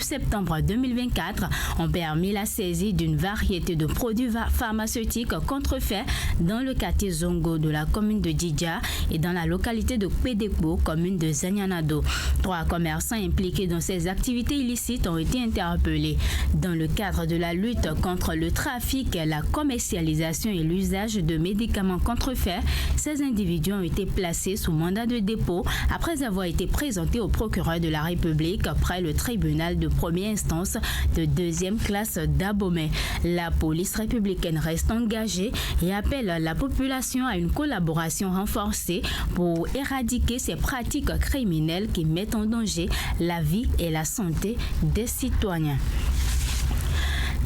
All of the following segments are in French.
septembre 2024 ont permis la saisie d'une variété de produits pharmaceutiques contrefaits dans le quartier Zongo de la commune de Djidja et dans la localité de Pédépo, commune de Zanyanado. 3 commerçants impliqués dans ces activités illicites ont été interpellés. Dans le cadre de la lutte contre le trafic, la commercialisation et l'usage de médicaments contrefaits, ces individus ont été placés sous mandat de dépôt après avoir été présentés au procureur de la République près le tribunal de première instance de deuxième classe d'Abomey. La police républicaine reste engagée et appelle la population à une collaboration renforcée pour éradiquer ces pratiques criminelles qui mettent en danger la vie et la santé des citoyens.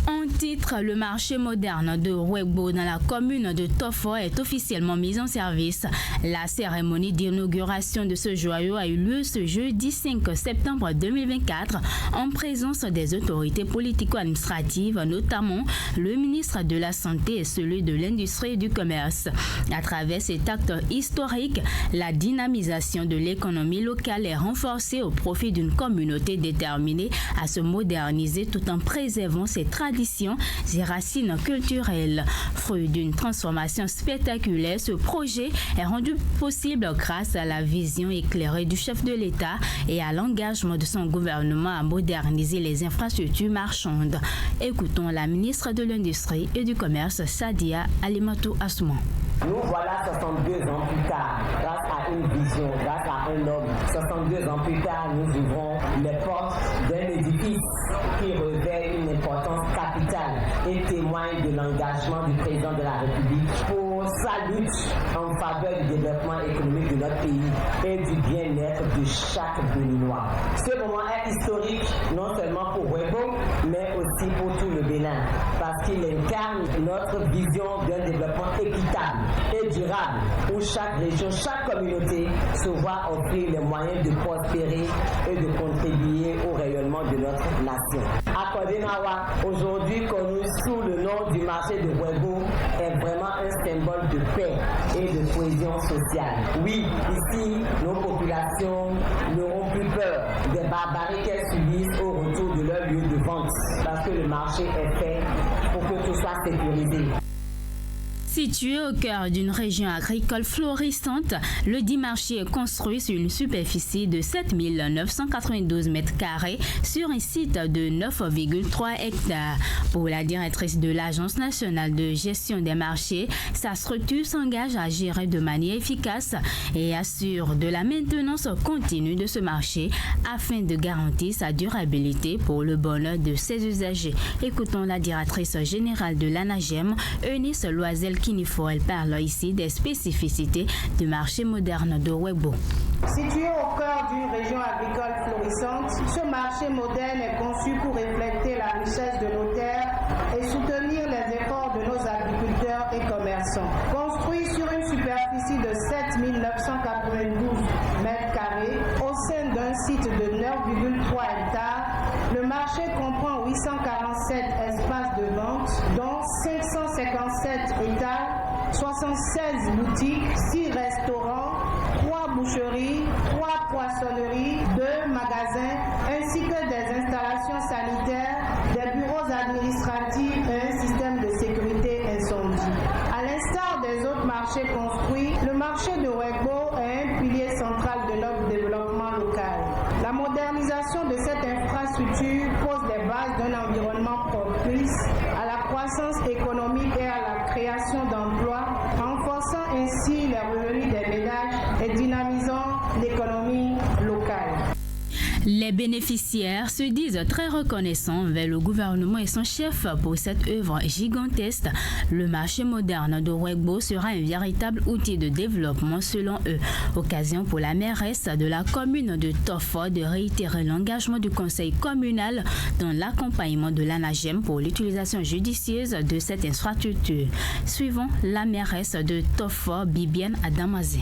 En titre, le marché moderne de Ouébo dans la commune de Tofo est officiellement mis en service. La cérémonie d'inauguration de ce joyau a eu lieu ce jeudi 5 septembre 2024 en présence des autorités politico-administratives, notamment le ministre de la Santé et celui de l'Industrie et du Commerce. À travers cet acte historique, la dynamisation de l'économie locale est renforcée au profit d'une communauté déterminée à se moderniser tout en préservant ses traditions et racines culturelles. Fruit d'une transformation spectaculaire, ce projet est rendu possible grâce à la vision éclairée du chef de l'État et à l'engagement de son gouvernement à moderniser les infrastructures marchandes. Écoutons la ministre de l'Industrie et du Commerce, Sadia Alimatou Assoumane. Nous voilà 62 ans plus tard, grâce à une vision, grâce à un homme. 62 ans plus tard, nous ouvrons les portes d'un édifice qui revêt une importance capitale et témoigne de l'engagement du président de la République pour sa lutte en faveur du développement économique de notre pays et du bien-être de chaque Béninois. Ce moment est historique non seulement pour Ouébo, mais aussi pour tout le Bénin, parce qu'il incarne notre vision d'un développement équitable et durable, où chaque région, chaque communauté se voit offrir les moyens de prospérer et de contribuer au rayonnement de notre nation. Akodenawa, aujourd'hui connu sous le nom du marché de Ouébo, est vraiment un symbole de paix et de cohésion sociale. Oui, ici, nos populations n'auront plus peur des barbaries qu'elles subissent au retour de leur lieu de vente, parce que le marché est fait pour que tout soit sécurisé. Situé au cœur d'une région agricole florissante, le dit marché est construit sur une superficie de 7 992 mètres carrés sur un site de 9,3 hectares. Pour la directrice de l'Agence nationale de gestion des marchés, sa structure s'engage à gérer de manière efficace et assure de la maintenance continue de ce marché afin de garantir sa durabilité pour le bonheur de ses usagers. Écoutons la directrice générale de l'ANAGEM, Eunice Loisel Kinifo. Elle parle ici des spécificités du marché moderne de Ouébo. Situé au cœur d'une région agricole florissante, ce marché moderne est conçu pour refléter la richesse de nos terres et soutenir les efforts de nos agriculteurs et commerçants. Construit sur une superficie de 7 992 mètres carrés au sein d'un site de 9,3 hectares, le marché comprend 847 espaces de vente, dont 557 étals, 76 boutiques, 6 restaurants, 3 boucheries, 3 poissonneries, 2 magasins, ainsi que des installations sanitaires, des bureaux administratifs et un système de sécurité incendie. À l'instar des autres marchés construits, le marché de Ouébo est un pilier central de notre développement local. La modernisation de cette infrastructure pose les bases d'un environnement propice à la croissance économique et à la création d'emplois, renforçant ainsi les revenus des ménages et dynamisant l'économie locale. Les bénéficiaires se disent très reconnaissants envers le gouvernement et son chef pour cette œuvre gigantesque. Le marché moderne de Ouébo sera un véritable outil de développement selon eux. Occasion pour la mairesse de la commune de Tofo de réitérer l'engagement du conseil communal dans l'accompagnement de l'ANAGEM pour l'utilisation judicieuse de cette infrastructure. Suivons la mairesse de Tofo, Bibiane Adamazé.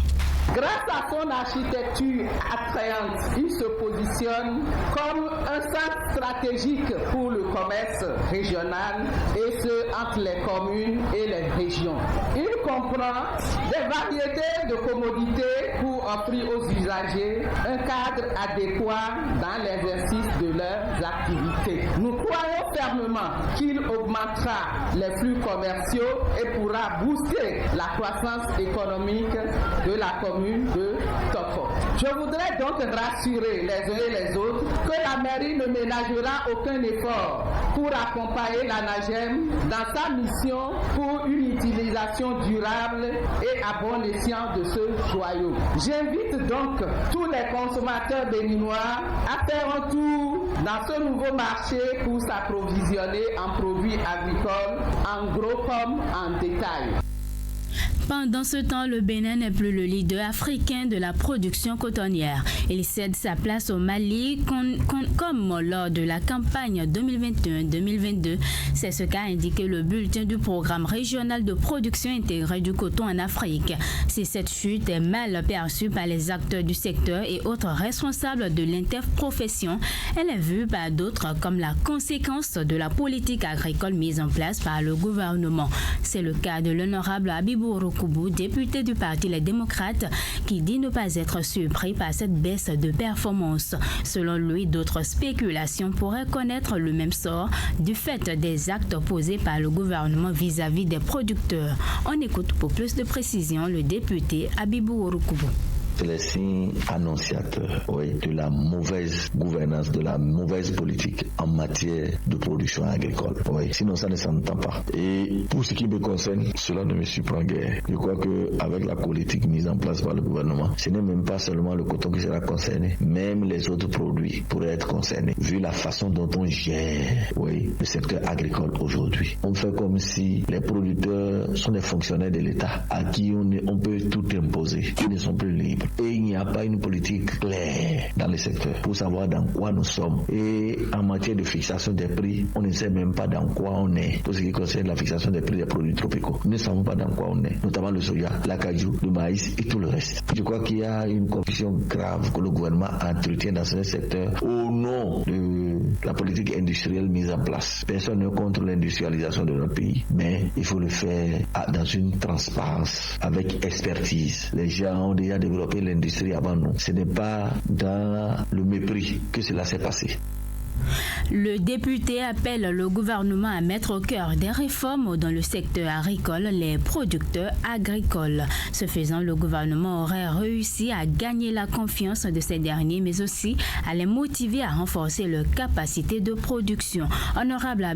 Grâce à son architecture attrayante, il se positionne comme un centre stratégique pour le commerce régional et ce entre les communes et les régions. Il comprend des variétés de commodités pour offrir aux usagers un cadre adéquat dans l'exercice de leurs activités. Nous croyons fermement qu'il augmentera les flux commerciaux et pourra booster la croissance économique de la commune de Toko. Je voudrais donc rassurer les uns et les autres que la mairie ne ménagera aucun effort pour accompagner l'ANAGEM dans sa mission pour une utilisation durable et à bon escient de ce joyau. J'invite donc tous les consommateurs béninois à faire un tour dans ce nouveau marché pour s'approvisionner en produits agricoles, en gros comme en détail. Pendant ce temps, le Bénin n'est plus le leader africain de la production cotonnière. Il cède sa place au Mali comme lors de la campagne 2021-2022. C'est ce qu'a indiqué le bulletin du programme régional de production intégrée du coton en Afrique. Si cette chute est mal perçue par les acteurs du secteur et autres responsables de l'interprofession, elle est vue par d'autres comme la conséquence de la politique agricole mise en place par le gouvernement. C'est le cas de l'honorable Habibou Roukoubou, député du Parti Les Démocrates, qui dit ne pas être surpris par cette baisse de performance. Selon lui, d'autres spéculations pourraient connaître le même sort du fait des actes posés par le gouvernement vis-à-vis des producteurs. On écoute pour plus de précision le député Habibou Roukoubou. C'est les signes annonciateurs de la mauvaise gouvernance, de la mauvaise politique en matière de production agricole. Sinon, ça ne s'entend pas. Et pour ce qui me concerne, cela ne me surprend guère. Je crois qu'avec la politique mise en place par le gouvernement, ce n'est même pas seulement le coton qui sera concerné, même les autres produits pourraient être concernés, vu la façon dont on gère le secteur agricole aujourd'hui. On fait comme si les producteurs sont des fonctionnaires de l'État à qui on peut tout imposer, qui ne sont plus libres. Et il n'y a pas une politique claire dans le secteur pour savoir dans quoi nous sommes. Et en matière de fixation des prix, on ne sait même pas dans quoi on est. Pour ce qui concerne la fixation des prix des produits tropicaux, nous ne savons pas dans quoi on est, notamment le soja, l'acajou, le maïs et tout le reste. Je crois qu'il y a une confusion grave que le gouvernement entretient dans ce secteur au nom de la politique industrielle mise en place. Personne n'est contre l'industrialisation de notre pays, mais il faut le faire dans une transparence, avec expertise. Les gens ont déjà développé l'industrie avant nous. Ce n'est pas dans le mépris que cela s'est passé. Le député appelle le gouvernement à mettre au cœur des réformes dans le secteur agricole les producteurs agricoles. Ce faisant, le gouvernement aurait réussi à gagner la confiance de ces derniers, mais aussi à les motiver à renforcer leur capacité de production. Honorable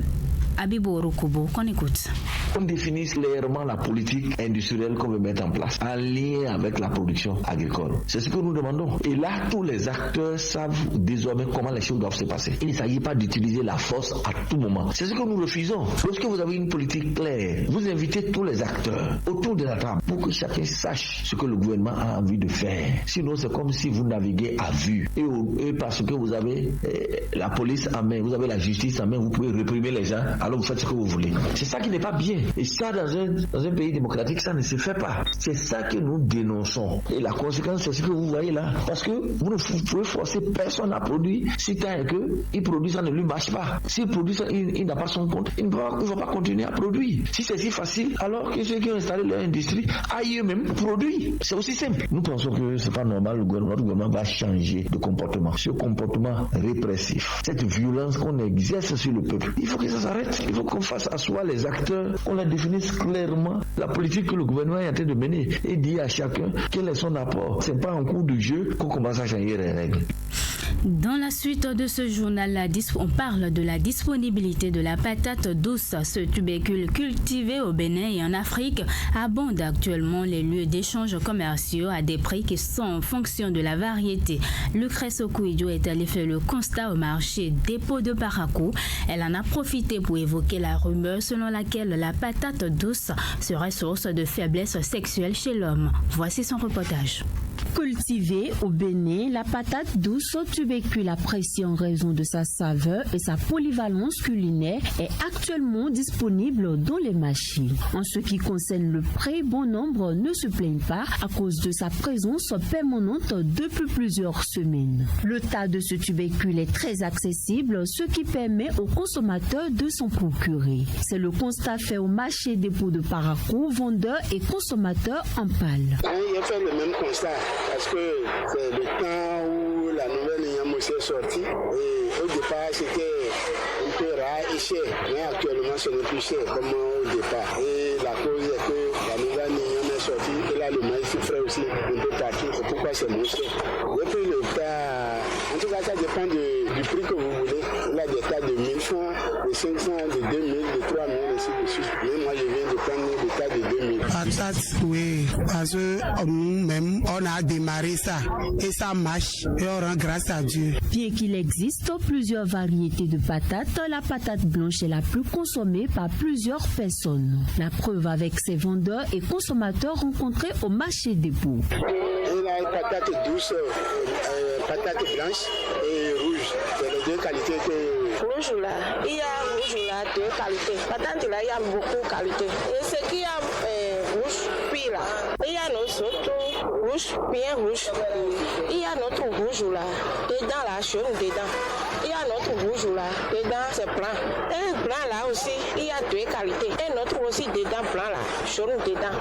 Habibou Roukoubou, qu'on écoute. On définit clairement la politique industrielle qu'on veut mettre en place, en lien avec la production agricole. C'est ce que nous demandons. Et là, tous les acteurs savent désormais comment les choses doivent se passer. Il ne s'agit pas d'utiliser la force à tout moment. C'est ce que nous refusons. Lorsque vous avez une politique claire, vous invitez tous les acteurs autour de la table pour que chacun sache ce que le gouvernement a envie de faire. Sinon, c'est comme si vous naviguez à vue. Et parce que vous avez la police en main, vous avez la justice en main, vous pouvez réprimer les gens, alors vous faites ce que vous voulez. C'est ça qui n'est pas bien. Et ça, dans un pays démocratique, ça ne se fait pas. C'est ça que nous dénonçons. Et la conséquence, c'est ce que vous voyez là. Parce que vous ne pouvez forcer personne à produire si tant est qu'il produit, ça ne lui marche pas. S'il produit ça, il n'a pas son compte, il ne va pas continuer à produire. Si c'est si facile, alors que ceux qui ont installé leur industrie aillent eux-mêmes produire. C'est aussi simple. Nous pensons que c'est pas normal, le gouvernement va changer de comportement. Ce comportement répressif, cette violence qu'on exerce sur le peuple, il faut que ça s'arrête. Il faut qu'on fasse asseoir les acteurs, qu'on leur définisse clairement la politique que le gouvernement est en train de mener et dire à chacun quel est son apport. C'est pas en cours de jeu qu'on commence à changer les règles. Dans la suite de ce journal, on parle de la disponibilité de la patate douce. Ce tubécule cultivé au Bénin et en Afrique abonde actuellement les lieux d'échanges commerciaux à des prix qui sont en fonction de la variété. Lucrèce Okouidjo est allée faire le constat au marché dépôt de Parakou. Elle en a profité pour évoquer la rumeur selon laquelle la patate douce serait source de faiblesse sexuelle chez l'homme. Voici son reportage. Cultivée au Bénin, la patate douce tubercule appréciée en raison de sa saveur et sa polyvalence culinaire est actuellement disponible dans les marchés. En ce qui concerne le prix, bon nombre ne se plaignent pas à cause de sa présence permanente depuis plusieurs semaines. Le tas de ce tubercule est très accessible, ce qui permet aux consommateurs de s'en procurer. C'est le constat fait au marché dépôt de Parakou, vendeurs et consommateurs en parlent. Il a fait le même constat parce que c'est le temps où la nouvelle Niamey est sortie et au départ c'était un peu rare et cher, mais actuellement ce n'est plus cher comme au départ. Et la cause est que la nouvelle Niamey est sortie et là le maïs frais aussi un peu partout, c'est pourquoi c'est moins cher. Et puis le tas, en tout cas ça dépend du prix que vous voulez. Il y a des tas de 1000 francs, de 500, de 2000, de 3000 ainsi de suite. Mais moi je viens de prendre des tas de 2000. Patate, oui, parce que nous-mêmes on a démarré ça et ça marche et on rend grâce à Dieu. Bien qu'il existe plusieurs variétés de patates, la patate blanche est la plus consommée par plusieurs personnes. La preuve avec ses vendeurs et consommateurs rencontrés au marché des Baux. Il y a patate douce, patate blanche et rouge. C'est les deux qualités que... Rouge là, il y a rouge là, deux qualités. Patate là, il y a beaucoup de qualités. Et ce qu'il y a rouge puis là, il y a notre rouge, bien rouge. Il y a notre rouge là, dedans là, jaune dedans. Il y a notre rouge là, dedans c'est blanc. Et blanc là aussi, il y a deux qualités. Et notre aussi dedans blanc là, jaune dedans.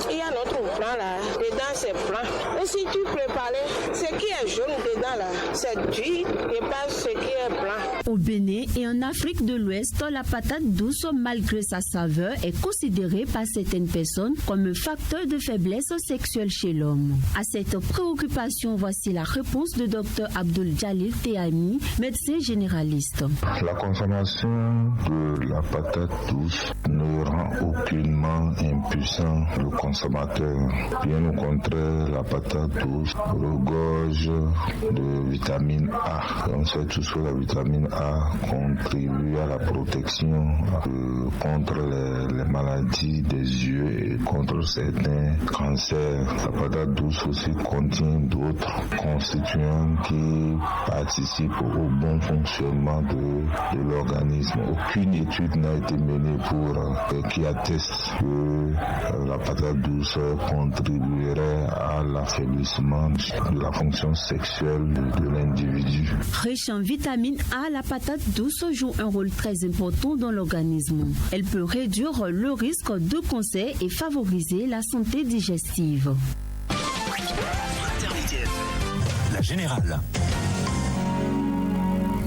Il y a notre blanc là, dedans c'est blanc. Et si tu prépares ce qui est jaune dedans là, c'est du et pas ce qui est blanc. Au Bénin et en Afrique de l'Ouest, la patate douce, malgré sa saveur, est considérée par certaines personnes comme un facteur de faiblesse sexuelle chez l'homme. À cette préoccupation, voici la réponse de Dr Abdul Jalil Tehami, médecin généraliste. La consommation de la patate douce ne rend aucunement impuissant le consommateur. Bien au contraire, la patate douce regorge de vitamine A. On sait tous que la vitamine A contribue à la protection contre les maladies des yeux et contre certains cancers. La patate douce aussi contient d'autres constituants qui participent au bon fonctionnement de l'organisme. Aucune étude n'a été menée qui atteste que la patate douce contribuerait à l'affaiblissement de la fonction sexuelle de l'individu. Riche en vitamine A, la patate douce joue un rôle très important dans l'organisme. Elle peut réduire le risque de cancer et favoriser la santé digestive. La générale.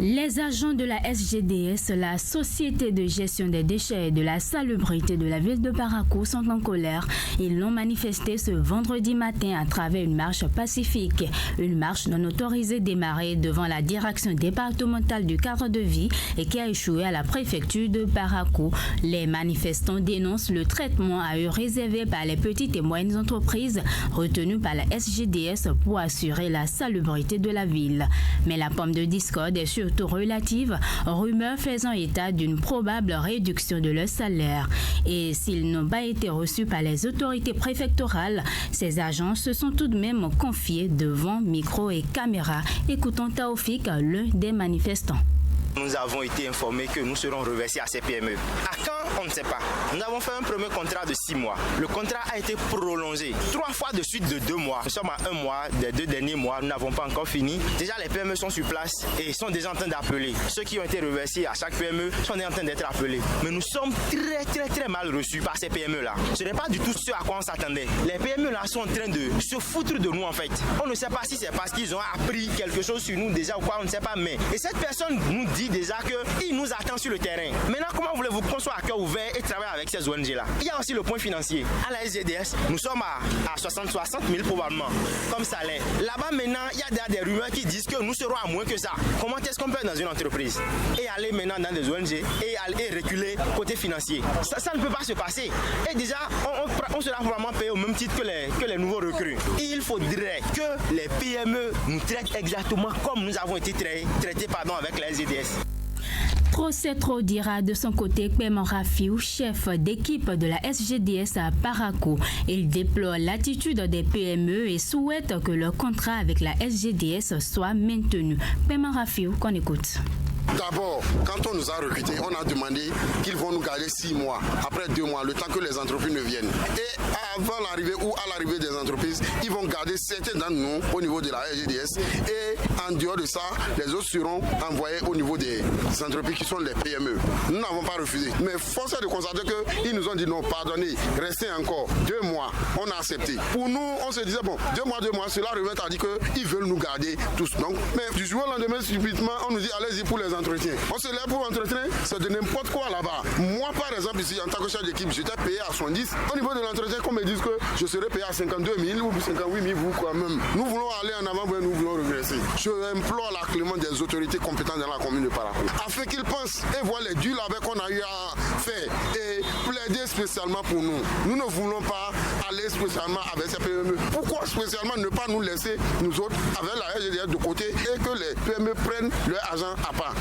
Les agents de la SGDS, la Société de gestion des déchets et de la salubrité de la ville de Parakou, sont en colère. Ils l'ont manifesté ce vendredi matin à travers une marche pacifique. Une marche non autorisée démarrée devant la direction départementale du cadre de vie et qui a échoué à la préfecture de Parakou. Les manifestants dénoncent le traitement à eux réservé par les petites et moyennes entreprises retenues par la SGDS pour assurer la salubrité de la ville. Mais la pomme de discorde est surtout relative, rumeurs faisant état d'une probable réduction de leur salaire. Et s'ils n'ont pas été reçus par les autorités préfectorales, ces agents se sont tout de même confiés devant micro et caméra. Écoutons Taoufik, l'un des manifestants. Nous avons été informés que nous serons reversés à ces PME. À quand? On ne sait pas. Nous avons fait un premier contrat de 6 mois. Le contrat a été prolongé 3 fois de suite de 2 mois. Nous sommes à 1 mois, des 2 derniers mois, nous n'avons pas encore fini. Déjà, les PME sont sur place et sont déjà en train d'appeler. Ceux qui ont été reversés à chaque PME sont déjà en train d'être appelés. Mais nous sommes très mal reçus par ces PME-là. Ce n'est pas du tout ce à quoi on s'attendait. Les PME-là sont en train de se foutre de nous en fait. On ne sait pas si c'est parce qu'ils ont appris quelque chose sur nous déjà ou quoi, on ne sait pas. Mais et cette personne nous dit déjà qu'il nous attend sur le terrain. Maintenant, comment voulez-vous qu'on soit à cœur ouvert et travailler avec ces ONG-là? Il y a aussi le point financier. À la SGDS, nous sommes à 60 000 probablement comme salaire. Là-bas, maintenant, il y a des rumeurs qui disent que nous serons à moins que ça. Comment est-ce qu'on peut être dans une entreprise et aller maintenant dans des ONG et reculer côté financier? Ça ne peut pas se passer. Et déjà, on sera probablement payé au même titre que les nouveaux recrues. Il faudrait que les PME nous traitent exactement comme nous avons été traités avec la SGDS. Trop c'est trop, dira de son côté Clément Rafiou, chef d'équipe de la SGDS à Parakou. Il déplore l'attitude des PME et souhaite que leur contrat avec la SGDS soit maintenu. Clément Rafiou, qu'on écoute. D'abord, quand on nous a recrutés, on a demandé qu'ils vont nous garder 6 mois, après 2 mois, le temps que les entreprises ne viennent. Et avant l'arrivée ou à l'arrivée des entreprises, ils vont garder certains d'entre nous au niveau de la SGDS. Et en dehors de ça, les autres seront envoyés au niveau des entreprises qui sont les PME. Nous n'avons pas refusé. Mais force est de constater qu'ils nous ont dit non, pardonnez, restez encore 2 mois. On a accepté. Pour nous, on se disait, bon, 2 mois, cela revient à dire qu'ils veulent nous garder tous. Donc, mais du jour au lendemain, subitement, on nous dit, allez-y pour les entretiens. On se lève pour entretien, c'est de n'importe quoi là-bas. Moi, par exemple, ici, en tant que chef d'équipe, j'étais payé à 70. Au niveau de l'entretien, qu'on me dise que je serai payé à 52 000 ou 58 000, vous quand même. Nous voulons aller en avant, nous voulons regresser. Je implore la clémence des autorités compétentes dans la commune de Parakou, afin qu'ils pensent et voient les durs avec qu'on a eu à faire et plaider spécialement pour nous. Nous ne voulons pas aller spécialement avec ces PME. Pourquoi spécialement ne pas nous laisser, nous autres, avec la SGDS de côté et que les PME prennent leur argent à part?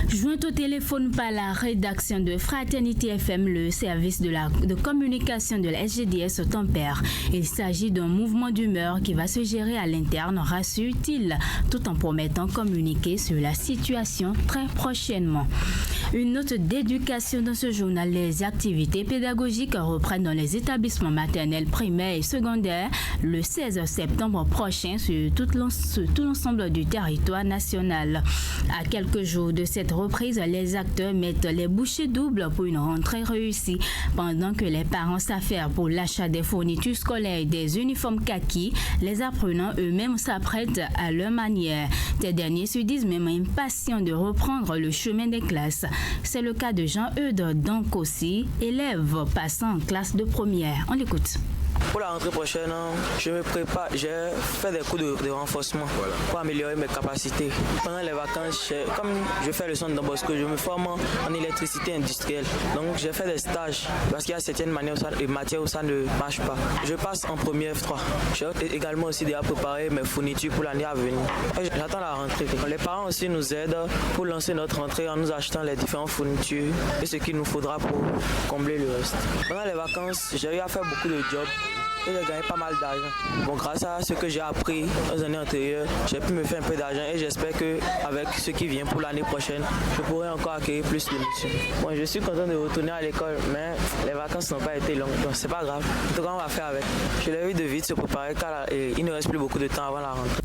Joint au téléphone par la rédaction de Fraternité FM, le service de communication de la SGDS tempère. Il s'agit d'un mouvement d'humeur qui va se gérer à l'interne, rassure-t-il, tout en promettant communiquer sur la situation très prochainement. Une note d'éducation dans ce journal. Les activités pédagogiques reprennent dans les établissements maternels, primaires et secondaires le 16 septembre prochain sur tout l'ensemble du territoire national. À quelques jours de cette reprise, les acteurs mettent les bouchées doubles pour une rentrée réussie. Pendant que les parents s'affairent pour l'achat des fournitures scolaires et des uniformes kaki, les apprenants eux-mêmes s'apprêtent à leur manière. Ces derniers se disent même impatients de reprendre le chemin des classes. C'est le cas de Jean-Eudes Dankossi, élève passant en classe de première. On l'écoute. Pour la rentrée prochaine, je me prépare, j'ai fait des cours de renforcement pour améliorer mes capacités. Pendant les vacances, comme je fais le centre Don Bosco, je me forme en électricité industrielle. Donc j'ai fait des stages parce qu'il y a certaines matières où ça ne marche pas. Je passe en première F3. J'ai également aussi déjà préparé mes fournitures pour l'année à venir. J'attends la rentrée. Les parents aussi nous aident pour lancer notre rentrée en nous achetant les différentes fournitures et ce qu'il nous faudra pour combler le reste. Pendant les vacances, j'ai eu à faire beaucoup de jobs. Et j'ai gagné pas mal d'argent. Bon, grâce à ce que j'ai appris aux années antérieures, j'ai pu me faire un peu d'argent et j'espère qu'avec ce qui vient pour l'année prochaine, je pourrai encore acquérir plus de missions. Bon, je suis content de retourner à l'école, mais les vacances n'ont pas été longues, donc c'est pas grave. En tout cas, on va faire avec. Je l'ai eu de vite se préparer car il ne reste plus beaucoup de temps avant la rentrée.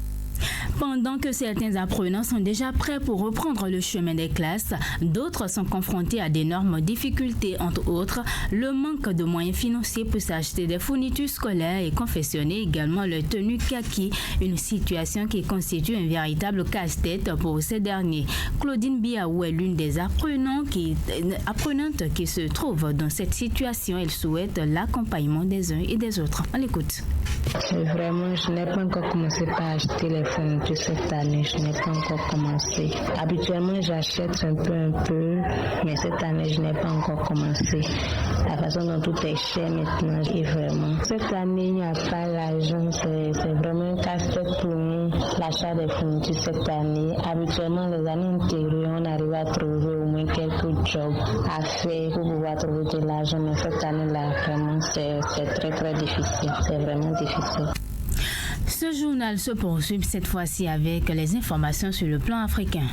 Pendant que certains apprenants sont déjà prêts pour reprendre le chemin des classes, d'autres sont confrontés à d'énormes difficultés, entre autres le manque de moyens financiers pour s'acheter des fournitures scolaires et confectionner également leur tenue kaki, une situation qui constitue un véritable casse-tête pour ces derniers. Claudine Biaou est l'une des apprenantes qui se trouve dans cette situation. Elle souhaite l'accompagnement des uns et des autres. On l'écoute. Vraiment, je n'ai pas encore commencé par acheter les fournitures cette année. Je n'ai pas encore commencé. Habituellement, j'achète un peu, mais cette année, je n'ai pas encore commencé. La façon dont tout est cher maintenant, et vraiment. Cette année, il n'y a pas l'argent. C'est vraiment un casse-tête pour nous, l'achat des fournitures cette année. Habituellement, les années antérieures, on arrive à trouver au moins quelques jobs à faire pour pouvoir trouver de l'argent. Mais cette année-là, vraiment, c'est très, très difficile. C'est vraiment difficile. Ce journal se poursuit cette fois-ci avec les informations sur le plan africain.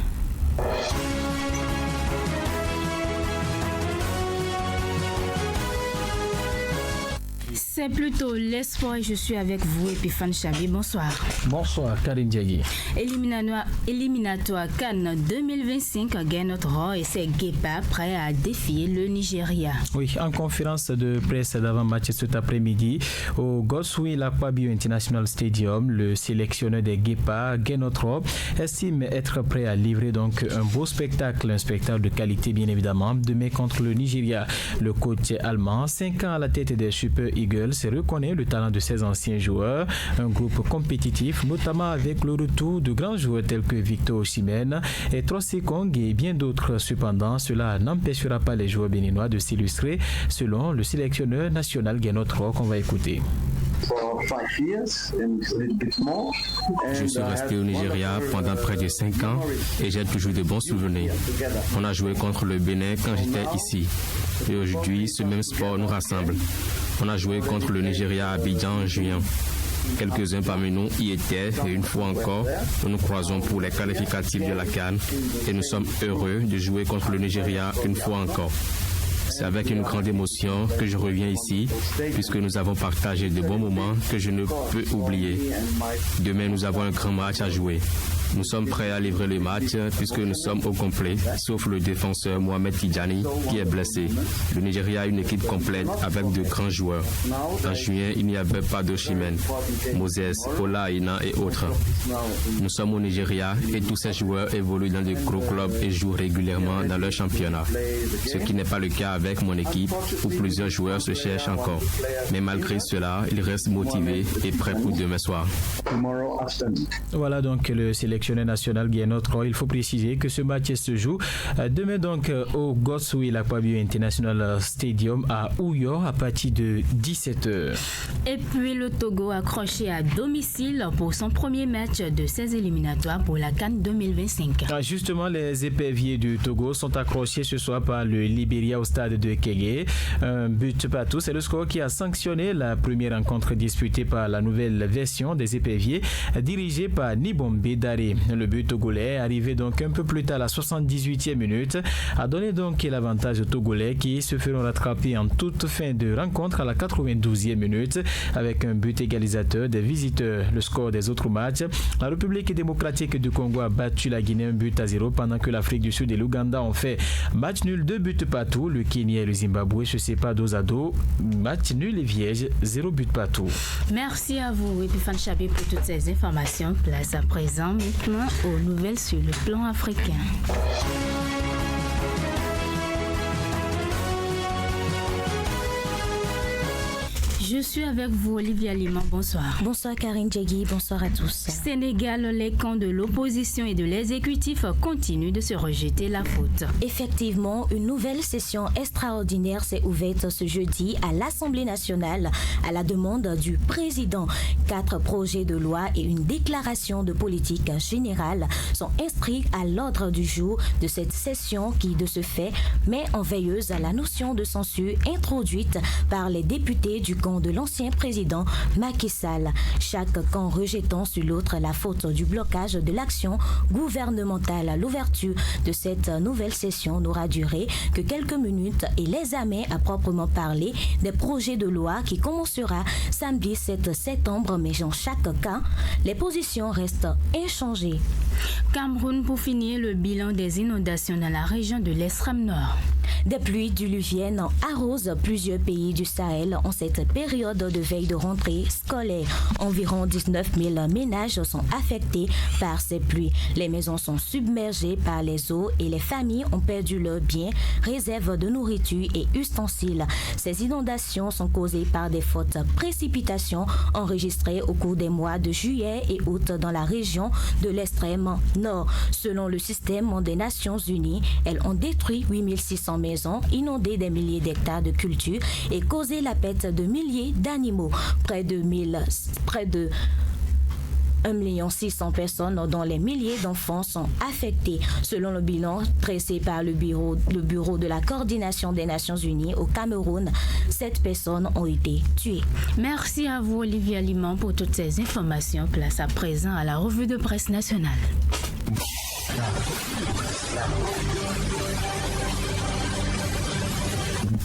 C'est plutôt l'espoir et je suis avec vous, Epiphane Chabi. Bonsoir. Bonsoir, Karine Diagui. Éliminatoire Cannes 2025 gagne notre rang et c'est Guépa prêt à défier le Nigeria. Oui, en conférence de presse d'avant-match cet après-midi au Godswill Akpabio International Stadium, le sélectionneur des Guépa, Genotro, estime être prêt à livrer donc un beau spectacle, un spectacle de qualité bien évidemment, demain contre le Nigeria. Le coach allemand, 5 ans à la tête des Super Eagles, reconnaît le talent de ses anciens joueurs, un groupe compétitif, notamment avec le retour de grands joueurs tels que Victor Osimhen et Trossé Kong et bien d'autres. Cependant, cela n'empêchera pas les joueurs béninois de s'illustrer, selon le sélectionneur national Genotro qu'on va écouter. Bon, Je suis resté au Nigeria pendant près de 5 ans et j'ai toujours de bons souvenirs. On a joué contre le Bénin quand j'étais ici. Et aujourd'hui, ce même sport nous rassemble. On a joué contre le Nigeria à Abidjan en juin. Quelques-uns parmi nous y étaient et une fois encore, nous nous croisons pour les qualificatifs de la CAN et nous sommes heureux de jouer contre le Nigeria une fois encore. C'est avec une grande émotion que je reviens ici, puisque nous avons partagé de bons moments que je ne peux oublier. Demain, nous avons un grand match à jouer. Nous sommes prêts à livrer le match puisque nous sommes au complet, sauf le défenseur Mohamed Tidjani qui est blessé. Le Nigeria a une équipe complète avec de grands joueurs. En juin, il n'y avait pas d'Osimhen, Moses, Ola Aina et autres. Nous sommes au Nigeria et tous ces joueurs évoluent dans de gros clubs et jouent régulièrement dans leur championnat. Ce qui n'est pas le cas avec mon équipe où plusieurs joueurs se cherchent encore. Mais malgré cela, ils restent motivés et prêts pour demain soir. Voilà donc le sélectionneur national Guénotro. Il faut préciser que ce match se joue demain donc au Godswill Akpabio International Stadium à Ouyo à partir de 17h. Et puis le Togo accroché à domicile pour son premier match de 16 éliminatoires pour la CAN 2025. Justement, les éperviers du Togo sont accrochés ce soir par le Libéria au stade de Kégué. Un but partout, c'est le score qui a sanctionné la première rencontre disputée par la nouvelle version des éperviers dirigée par Nibombe Daré. Le but togolais, arrivé donc un peu plus tard à la 78e minute, a donné donc l'avantage aux Togolais qui se feront rattraper en toute fin de rencontre à la 92e minute avec un but égalisateur des visiteurs. Le score des autres matchs, la République démocratique du Congo a battu la Guinée 1-0 pendant que l'Afrique du Sud et l'Ouganda ont fait match nul 2 buts partout. Le Kenya et le Zimbabwe se séparent dos à dos. Match nul et vierge, 0 but partout. Merci à vous, Epifan Chabé, pour toutes ces informations. Place à présent maintenant aux nouvelles sur le plan africain. Je suis avec vous, Olivia Liman. Bonsoir. Bonsoir, Karine Djegui. Bonsoir à tous. Sénégal, les camps de l'opposition et de l'exécutif continuent de se rejeter la faute. Effectivement, une nouvelle session extraordinaire s'est ouverte ce jeudi à l'Assemblée nationale à la demande du président. 4 projets de loi et une déclaration de politique générale sont inscrits à l'ordre du jour de cette session qui, de ce fait, met en veilleuse la notion de censure introduite par les députés du camp de l'ancien président Macky Sall, chaque camp rejetant sur l'autre la faute du blocage de l'action gouvernementale. L'ouverture de cette nouvelle session n'aura duré que quelques minutes et l'examen à proprement parler des projets de loi qui commencera samedi 7 septembre, mais dans chaque cas, les positions restent inchangées. Cameroun, pour finir, le bilan des inondations dans la région de l'extrême nord. Des pluies diluviennes arrosent plusieurs pays du Sahel en cette période de veille de rentrée scolaire. Environ 19 000 ménages sont affectés par ces pluies. Les maisons sont submergées par les eaux et les familles ont perdu leurs biens, réserves de nourriture et ustensiles. Ces inondations sont causées par des fortes précipitations enregistrées au cours des mois de juillet et août dans la région de l'extrême nord. Selon le système des Nations Unies, elles ont détruit 8600 maisons, inondé des milliers d'hectares de cultures et causé la perte de milliers d'animaux. Près de 1 600 000 personnes, dont les milliers d'enfants, sont affectés. Selon le bilan tracé par le bureau de la coordination des Nations Unies au Cameroun, 7 personnes ont été tuées. Merci à vous, Olivia Liman, pour toutes ces informations. Place à présent à la revue de presse nationale.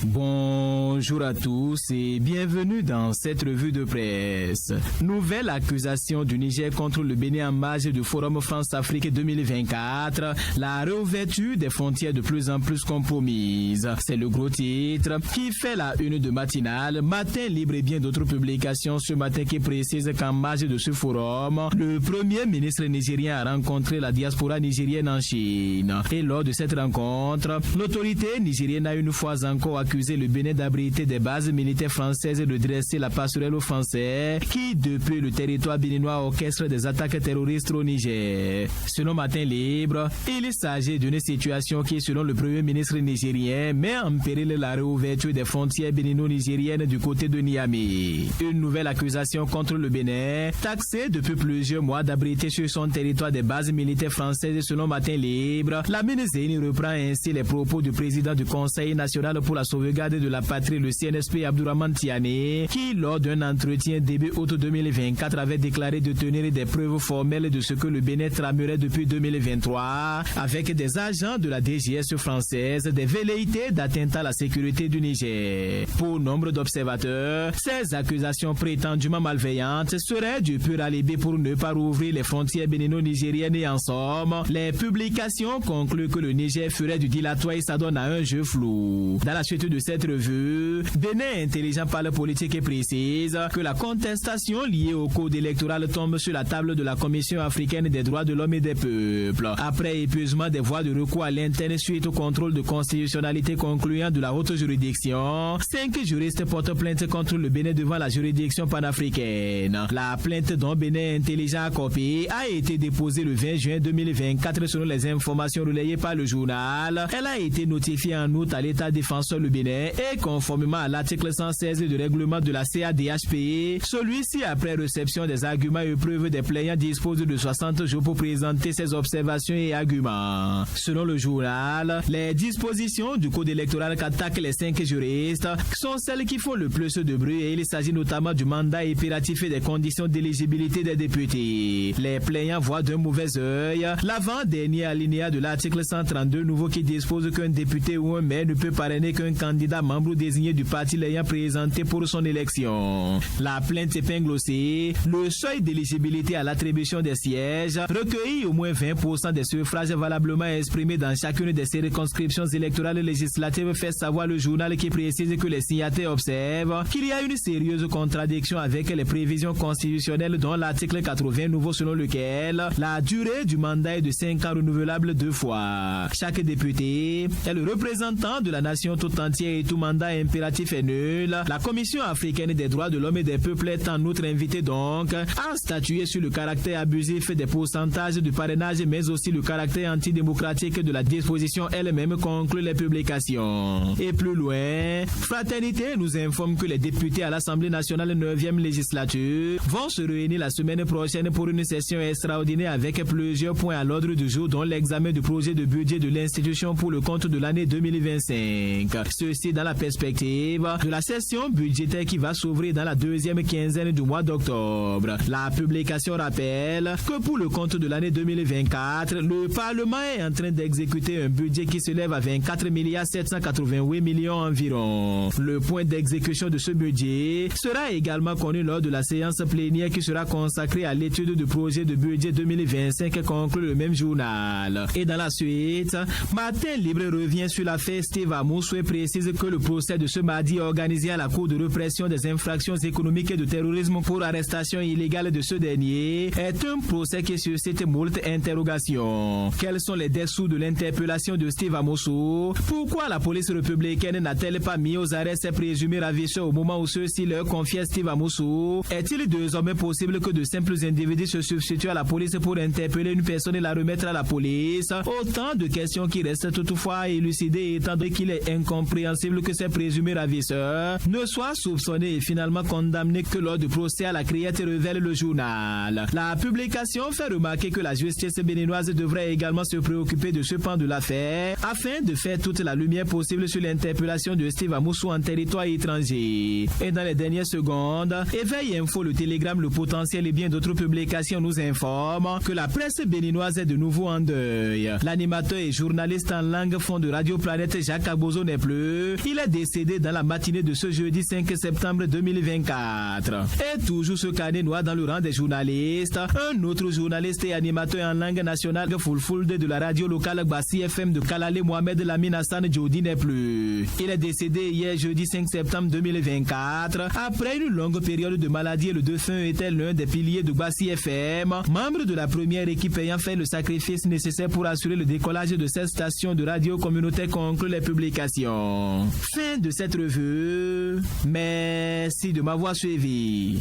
Bonjour à tous et bienvenue dans cette revue de presse. Nouvelle accusation du Niger contre le Bénin en marge du Forum France-Afrique 2024. La réouverture des frontières de plus en plus compromise. C'est le gros titre qui fait la une de matinale. Matin Libre et bien d'autres publications ce matin qui précisent qu'en marge de ce forum, le premier ministre nigérien a rencontré la diaspora nigérienne en Chine. Et lors de cette rencontre, l'autorité nigérienne a une fois encore accusé le Bénin d'abriter des bases militaires françaises et de dresser la passerelle aux Français qui, depuis le territoire béninois, orchestrent des attaques terroristes au Niger. Selon Matin Libre, il s'agit d'une situation qui, selon le Premier ministre nigérien, met en péril la réouverture des frontières bénino-nigériennes du côté de Niamey. Une nouvelle accusation contre le Bénin, taxé depuis plusieurs mois d'abriter sur son territoire des bases militaires françaises selon Matin Libre. Lamine Zeni reprend ainsi les propos du président du Conseil national pour la sauvegarde de la patrie, le CNSP Abdourahmane Tiani, qui, lors d'un entretien début août 2024, avait déclaré de tenir des preuves formelles de ce que le Bénin tramerait depuis 2023 avec des agents de la DGS française, des velléités d'atteinte à la sécurité du Niger. Pour nombre d'observateurs, ces accusations prétendument malveillantes seraient du pur alibi pour ne pas rouvrir les frontières bénino-nigériennes et en somme, les publications concluent que le Niger ferait du dilatoire et s'adonne à un jeu flou. Dans la suite de cette revue, Bénin Intelligent parle politique et précise que la contestation liée au code électoral tombe sur la table de la Commission africaine des droits de l'homme et des peuples. Après épuisement des voies de recours à l'interne suite au contrôle de constitutionnalité concluant de la haute juridiction, 5 juristes portent plainte contre le Bénin devant la juridiction panafricaine. La plainte dont Bénin Intelligent a copié a été déposée le 20 juin 2024 selon les informations relayées par le journal. Elle a été notifiée en août à l'État défenseur le Bénin et conformément à l'article 116 du règlement de la CADHP, celui-ci après réception des arguments et preuves des plaignants dispose de 60 jours pour présenter ses observations et arguments. Selon le journal, les dispositions du code électoral qu'attaquent les 5 juristes sont celles qui font le plus de bruit et il s'agit notamment du mandat impératif et des conditions d'éligibilité des députés. Les plaignants voient d'un mauvais œil l'avant-dernier alinéa de l'article 132 nouveau qui dispose qu'un député ou un maire ne peut parrainer qu'un candidat membre désigné du parti l'ayant présenté pour son élection. La plainte épingle aussi le seuil d'éligibilité à l'attribution des sièges, recueillir au moins 20% des suffrages valablement exprimés dans chacune des circonscriptions électorales législatives, fait savoir le journal qui précise que les signataires observent qu'il y a une sérieuse contradiction avec les prévisions constitutionnelles dont l'article 80 nouveau selon lequel la durée du mandat est de 5 ans renouvelable 2 fois. Chaque député est le représentant de la nation tout entière et tout mandat impératif est nul. La Commission africaine des droits de l'homme et des peuples est en outre invitée donc à statuer sur le caractère abusif des pourcentages du parrainage mais aussi le caractère antidémocratique de la disposition elle-même, conclut les publications. Et plus loin, Fraternité nous informe que les députés à l'Assemblée nationale 9e législature vont se réunir la semaine prochaine pour une session extraordinaire avec plusieurs points à l'ordre du jour dont l'examen du projet de budget de l'institution pour le compte de l'année 2025. Ceci dans la perspective de la session budgétaire qui va s'ouvrir dans la deuxième quinzaine du mois d'octobre. La publication rappelle que pour le compte de l'année 2024, le Parlement est en train d'exécuter un budget qui s'élève à 24 788 millions environ. Le point d'exécution de ce budget sera également connu lors de la séance plénière qui sera consacrée à l'étude du projet de budget 2025, conclut le même journal. Et dans la suite, Matin Libre revient sur l'affaire Steve Amoussou et précise que le procès de ce mardi organisé à la Cour de répression des infractions économiques et de terrorisme pour arrestation illégale de ce dernier est un procès qui suscite moult interrogations. Quels sont les dessous de l'interpellation de Steve Amoussou? Pourquoi la police républicaine n'a-t-elle pas mis aux arrêts ses présumés ravisseurs au moment où ceux-ci leur confiaient Steve Amoussou? Est-il désormais possible que de simples individus se substituent à la police pour interpeller une personne et la remettre à la police? Autant de questions qui restent toutefois à élucider, étant donné qu'il est incompréhensible que ces présumés ravisseurs ne soient soupçonnés et finalement condamnés que lors du procès à la criette, révèle le journal. La publication fait remarquer que la justice béninoise devrait également se préoccuper de ce pan de l'affaire afin de faire toute la lumière possible sur l'interpellation de Steve Amoussou en territoire étranger. Et dans les dernières secondes, Éveil Info, le Télégramme, le Potentiel et bien d'autres publications nous informent que la presse béninoise est de nouveau en deuil. L'animateur et journaliste en langue fond de Radio Planète Jacques Abozo n'est plus. Il est décédé dans la matinée de ce jeudi 5 septembre 2024. Et toujours ce carnet noir dans le rang des journalistes, un autre journaliste et animateur en langue nationale Fulfulde de la radio locale Gbassi FM de Kalale, Mohamed Lamine Hassan Djodi n'est plus. Il est décédé hier jeudi 5 septembre 2024 après une longue période de maladie et le défunt était l'un des piliers de Gbassi FM, membre de la première équipe ayant fait le sacrifice nécessaire pour assurer le décollage de cette station de radio communautaire, conclut les publications. alors fin de cette revue. Merci de m'avoir suivi.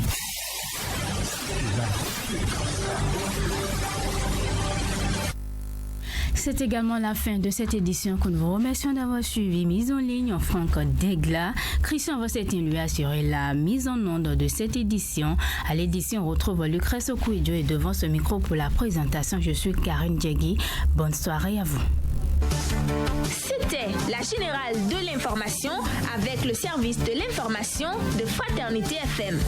C'est également la fin de cette édition que nous vous remercions d'avoir suivi. Mise en ligne en Franck Degla. Christian Vossetin lui a assuré la mise en onde de cette édition. À l'édition, on retrouve Lucrèce Okouidjo et devant ce micro pour la présentation, je suis Karine Djegui. Bonne soirée à vous. C'était la Générale de l'information avec le service de l'information de Fraternité FM.